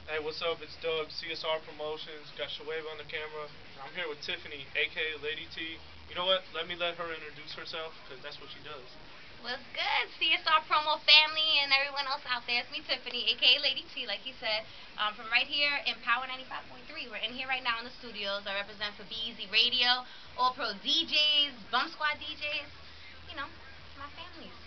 Hey, what's up? It's Doug, CSR Promotions. Got Shoaib on the camera. I'm here with Tiffany, aka Lady T. You know what? Let her introduce herself, because that's what she does. What's good, CSR Promo family and everyone else out there? It's me, Tiffany, aka Lady T, like he said, from right here in Power 95.3. We're in here right now in the studios. I represent for BEZ Radio, All Pro DJs, Bump Squad DJs, you know, my families.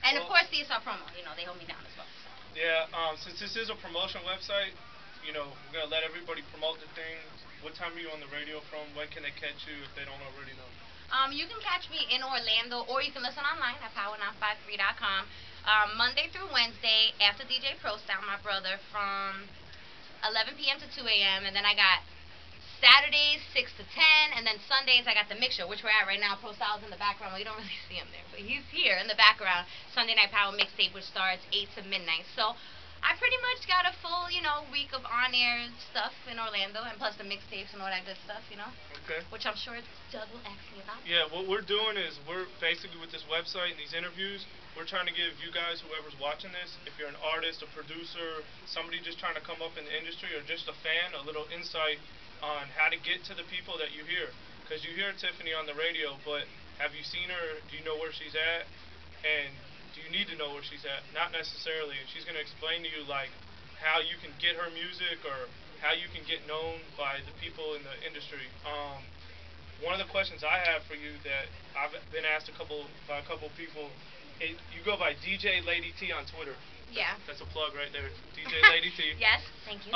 And of Well, course, CSR Promo, they hold me down as well. So. yeah, since this is a promotion website, we're going to let everybody promote the thing. What time are you on the radio from? When can they catch you if they don't already know? You can catch me in Orlando, or you can listen online at power953.com. Monday through Wednesday, after DJ Pro Style, my brother, from 11 p.m. to 2 a.m. And then I got Saturdays 6 to 10, and then Sundays I got the mix show, which we're at right now. Pro Style's in the background. Well, you don't really see him there, but he's here in the background. Sunday Night Power mixtape, which starts 8 to midnight. So I pretty much got a full, week of on-air stuff in Orlando, and plus the mixtapes and all that good stuff. Okay. Which I'm sure Doug will ask me about. Yeah, what we're doing is we're basically with this website and these interviews, we're trying to give you guys, whoever's watching this, if you're an artist, a producer, somebody just trying to come up in the industry, or just a fan, a little insight on how to get to the people that you hear. Because you hear Tiffany on the radio, but have you seen her? Do you know where she's at? And do you need to know where she's at? Not necessarily. And she's going to explain to you, like, how you can get her music, or how you can get known by the people in the industry. One of the questions I have for you that I've been asked by a couple people, you go by DJ Lady T on Twitter. Yeah. That's a plug right there, DJ Lady T. Yes, thank you.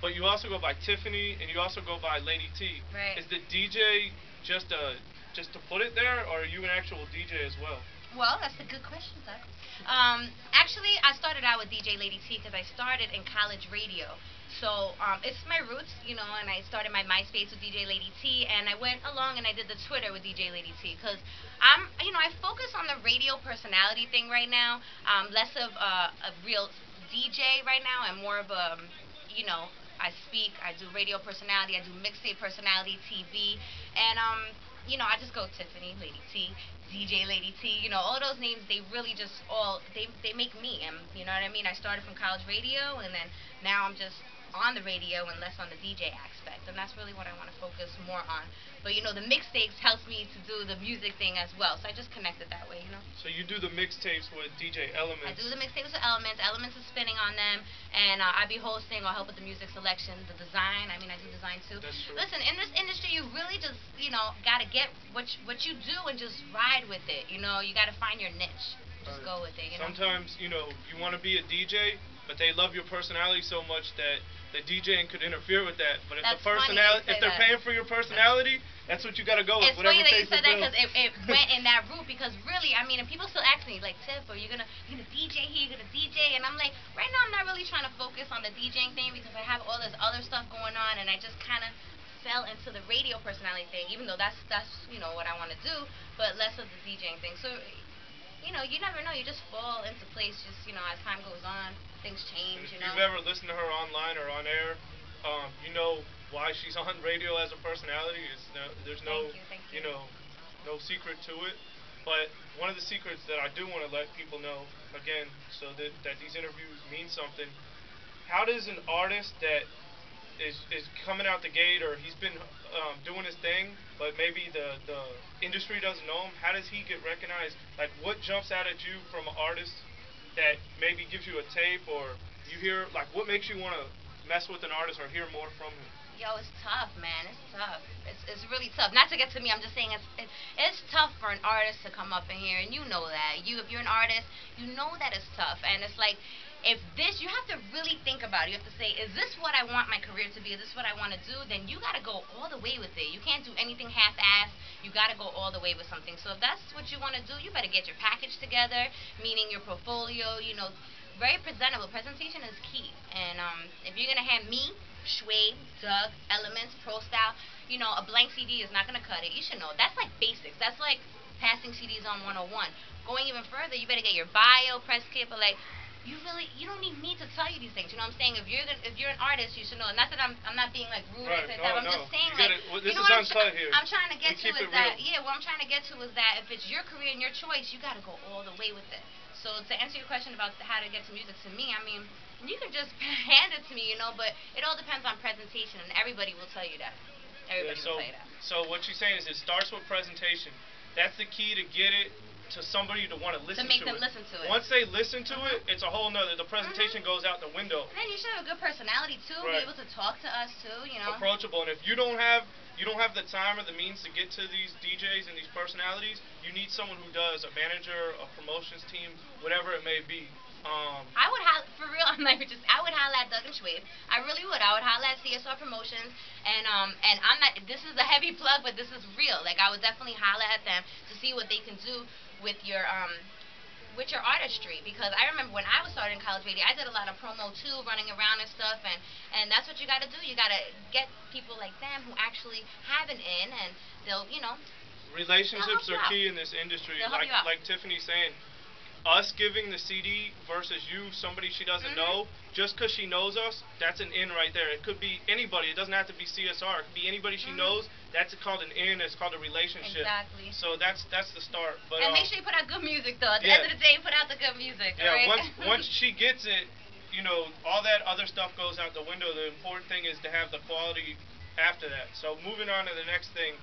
But you also go by Tiffany, and you also go by Lady T. Right. Is the DJ just to put it there, or are you an actual DJ as well? Well, that's a good question, Doug. Actually, I started out with DJ Lady T because I started in college radio. So it's my roots, and I started my MySpace with DJ Lady T, and I went along and I did the Twitter with DJ Lady T, because I focus on the radio personality thing right now, less of a real DJ right now, and more of I speak, I do radio personality, I do mixtape personality, TV, and I just go Tiffany, Lady T, DJ Lady T, all those names, they really just they make me, and you know what I mean? I started from college radio, and then now I'm just on the radio and less on the DJ aspect, and that's really what I want to focus more on. But the mixtapes helps me to do the music thing as well, so I just connect it that way. So you do the mixtapes with DJ I Elements. do the mixtapes with Elements. Elements is spinning on them, and I be hosting or help with the music selection, the design. I do design too. That's true. Listen, in this industry, you really just gotta get what you do and just ride with it. You gotta find your niche. Just go with it. Sometimes you want to be a DJ, but they love your personality so much that the DJing could interfere with that. But if That's the personality, if they're paying for your personality, that's what you got to go with. It's funny that you pays said the that, bill. because it went in that route. Because really, and people still ask me, like, Tiff, are you gonna DJ here? You gonna DJ? And I'm like, right now I'm not really trying to focus on the DJing thing, because I have all this other stuff going on, and I just kind of fell into the radio personality thing, even though that's what I want to do, but less of the DJing thing. So you never know. You just fall into place. Just as time goes on, things change. If you've ever listened to her online or on air, you know why she's on radio as a personality. There's no, Thank you. No secret to it. But one of the secrets that I do want to let people know, again, so that these interviews mean something. How does an artist that is coming out the gate, or he's been doing his thing, but maybe the industry doesn't know him, how does he get recognized? Like, what jumps out at you from an artist that maybe gives you a tape, or you hear, like, what makes you want to mess with an artist or hear more from him? Yo, it's tough, man. It's tough. It's really tough. Not to get to me, I'm just saying it's tough for an artist to come up in here, and you know that. If you're an artist, you know that it's tough, and it's like, you have to really think about it. You have to say, is this what I want my career to be? Is this what I want to do? Then you got to go all the way with it. You can't do anything half-assed. You got to go all the way with something. So if that's what you want to do, you better get your package together, meaning your portfolio, very presentable. Presentation is key. And if you're going to have me, Shoaib, Doug, Elements, Pro Style, a blank CD is not going to cut it. You should know. That's like basics. That's like passing CDs on 101. Going even further, you better get your bio, press kit, but like, you don't need me to tell you these things. You know what I'm saying? If you're an artist, you should know. Not that I'm not being like rude or anything like that. I'm just saying, like, this you know is what uncut here. I'm trying to get to is that real. what I'm trying to get to is that if it's your career and your choice, you got to go all the way with it. So to answer your question about how to get to music, to me, You can just hand it to me, but it all depends on presentation, and everybody will tell you that. Yeah, Everybody will tell you that. so what she's saying is it starts with presentation. That's the key to get it to somebody to want to listen To make to them it. listen to it. Once they listen to it, Mhm. it's a whole nother. The presentation Mhm. goes out the window. And then you should have a good personality too. Be Right. able to talk to us too. Approachable, and if you don't have the time or the means to get to these DJs and these personalities, you need someone who does, a manager, a promotions team, whatever it may be. I would for real. I would holla at Doug and Schwabe. I really would. I would holla at CSR Promotions, and I'm not. This is a heavy plug, but this is real. Like I would definitely holla at them to see what they can do with your artistry, because I remember when I was starting college radio, I did a lot of promo too, running around and stuff, and that's what you got to do. You got to get people like them who actually have an in, and they'll Relationships help you are out. key in this industry. They'll help you out. Like Tiffany's saying, us giving the CD versus you, somebody she doesn't know, just because she knows us, that's an in right there. It could be anybody. It doesn't have to be CSR. It could be anybody she knows. That's called an in. It's called a relationship. Exactly. So that's the start. But And make sure you put out good music, though. At the yeah. end of the day, put out the good music. Yeah. All right? Once she gets it, all that other stuff goes out the window. The important thing is to have the quality after that. So moving on to the next thing.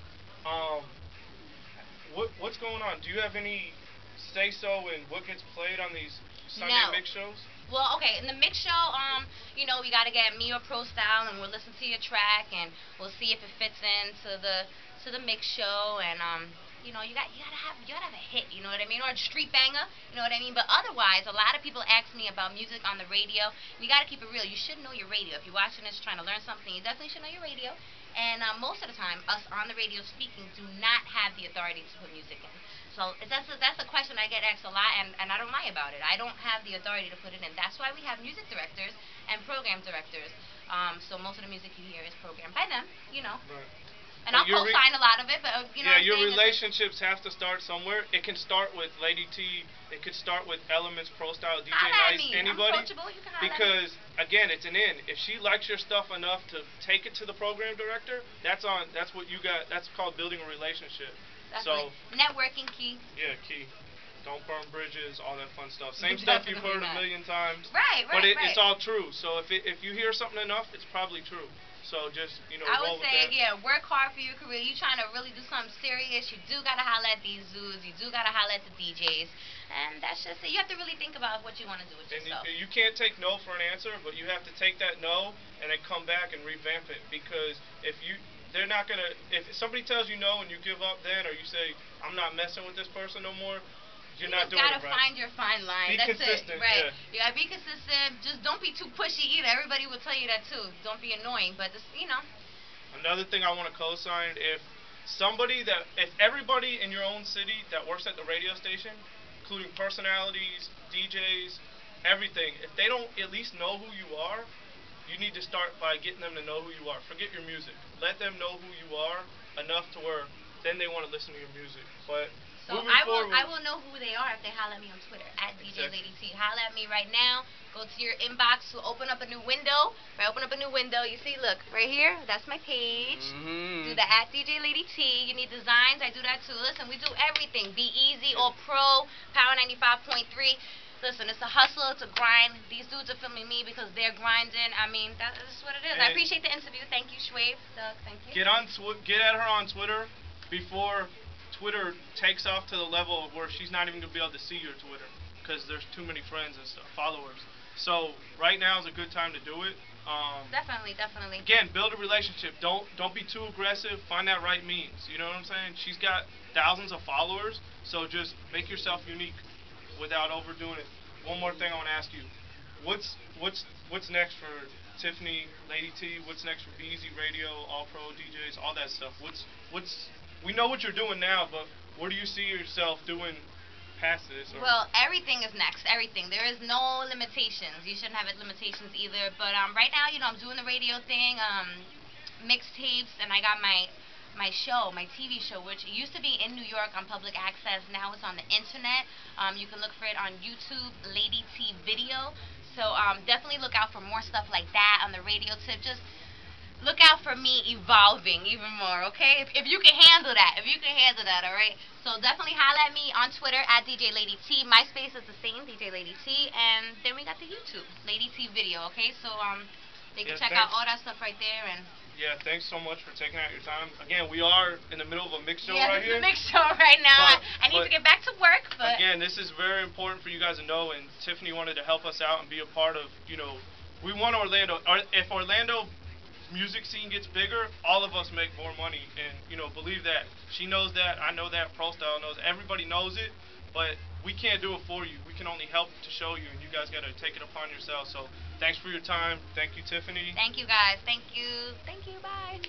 What's going on? Do you have any say so in what gets played on these Sunday No. mix shows? Well, okay, in the mix show, we gotta get me or Pro Style, and we'll listen to your track, and we'll see if it fits into the mix show, and you gotta have a hit, you know what I mean, or a street banger, you know what I mean. But otherwise, a lot of people ask me about music on the radio. You gotta keep it real. You should know your radio. If you're watching this trying to learn something, you definitely should know your radio. And most of the time, us on the radio speaking do not have the authority to put music in. So that's a question I get asked a lot, and I don't lie about it. I don't have the authority to put it in. That's why we have music directors and program directors. So most of the music you hear is programmed by them. Right. And I'll co-sign a lot of it, but yeah, your relationships have to start somewhere. It can start with Lady T. It could start with Elements, Pro Style, DJ Nice, anybody. I'm approachable. You can holler at me. Because again, it's an in. If she likes your stuff enough to take it to the program director, that's what you got. That's called building a relationship. Definitely. So networking key. Yeah, key. Don't burn bridges, all that fun stuff. Same stuff you've heard a million times. Right. But it's all true. So if you hear something enough, it's probably true. So just I roll would with say, that. work hard for your career. You trying to really do something serious, you do gotta holler at these zoos. You do gotta holler at the DJs, and that's just it. You have to really think about what you want to do with yourself. And you can't take no for an answer, but you have to take that no and then come back and revamp it, because they're not gonna. If somebody tells you no and you give up, then, or you say I'm not messing with this person no more, you're not doing it right. You gotta find your fine line. Be That's consistent, it, right? yeah. You gotta be consistent. Just don't be too pushy either. Everybody will tell you that too. Don't be annoying, but just. Another thing I want to co-sign: if everybody in your own city that works at the radio station, including personalities, DJs, everything, if they don't at least know who you are, you need to start by getting them to know who you are. Forget your music. Let them know who you are enough to where then they want to listen to your music. But So moving I forward, will know who they are if they holler at me on Twitter at DJ Lady T. Holler at me right now. Go to your inbox. We'll open up a new window. Right, open up a new window. You see, look right here. That's my page. Do the at DJ Lady T. You need designs. I do that too. Listen, we do everything. Be Easy, All Pro, Power 95.3. Listen, it's a hustle. It's a grind. These dudes are filming me because they're grinding. I mean, that's what it is. I appreciate the interview. Thank you, Schwabe. Doug, thank you. Get at her on Twitter before Twitter takes off to the level where she's not even going to be able to see your Twitter because there's too many friends and stuff, followers. So right now is a good time to do it. Definitely. Again, build a relationship. Don't be too aggressive. Find that right means. You know what I'm saying? She's got thousands of followers, so just make yourself unique without overdoing it. One more thing I want to ask you: what's next for Tiffany, Lady T? What's next for BZ Radio, All Pro DJs, all that stuff? We know what you're doing now, but what do you see yourself doing past this? Well, everything is next. Everything. There is no limitations. You shouldn't have limitations either. But right now, I'm doing the radio thing, mixtapes, and I got my show, my TV show, which used to be in New York on public access. Now it's on the internet. You can look for it on YouTube, Lady T Video. So definitely look out for more stuff like that on the radio tip. Just look out for me evolving even more, okay? If you can handle that, all right? So definitely holla at me on Twitter at DJ Lady T. MySpace is the same, DJ Lady T. And then we got the YouTube, Lady T Video, okay? So they can Yeah, check out all that stuff right there. And yeah, thanks so much for taking out your time. Again, we are in the middle of a mix show yeah, right this here. is a mix show right now. But- I need but to get back to work, but Again, this is very important for you guys to know, and Tiffany wanted to help us out and be a part of, we want Orlando. If Orlando music scene gets bigger, all of us make more money, and, believe that. She knows that, I know that, Pro Style knows, everybody knows it, but we can't do it for you. We can only help to show you, and you guys got to take it upon yourselves. So thanks for your time. Thank you, Tiffany. thank you guys. Thank you. Thank you. Bye.